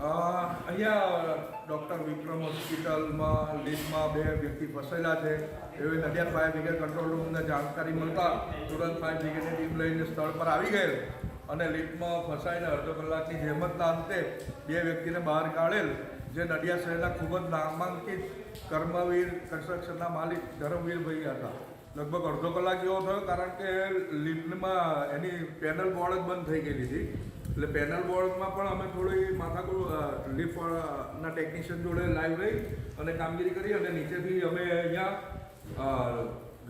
અહીંયા ડૉક્ટર વિક્રમ હોસ્પિટલમાં લીફમાં 2 વ્યક્તિ ફસાયેલા છે. એવી નડિયાદ ફાયર બ્રિગેડ કંટ્રોલ રૂમને જાણકારી મળતા તુરંત ફાયર બ્રિગેડની ટીમ લઈને સ્થળ પર આવી ગયેલ અને લીફમાં ફસાઈને અડધો કલાકની જહેમતના અંતે 2 વ્યક્તિને બહાર કાઢેલ, જે નડિયાદ શહેરના ખૂબ જ નામાંકિત કર્મવીર કન્સ્ટ્રક્શનના માલિક ધરમવીરભાઈ હતા. લગભગ અડધો કલાક એવો થયો, કારણ કે લિફ્ટમાં એની પેનલ બોર્ડ જ બંધ થઈ ગયેલી હતી. એટલે પેનલ બોર્ડમાં પણ અમે થોડી માથાકૂટ લિફ્ટના ટેકનિશિયન જોડે લાઈવ રહી અને કામગીરી કરી અને નીચેથી અમે અહીંયા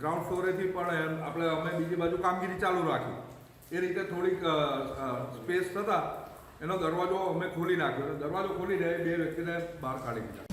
ગ્રાઉન્ડ ફ્લોરેથી પણ અમે બીજી બાજુ કામગીરી ચાલુ રાખી. એ રીતે થોડીક સ્પેસ થતાં એનો દરવાજો અમે ખોલી નાખ્યો. દરવાજો ખોલીને 2 વ્યક્તિને બહાર કાઢી દીધા.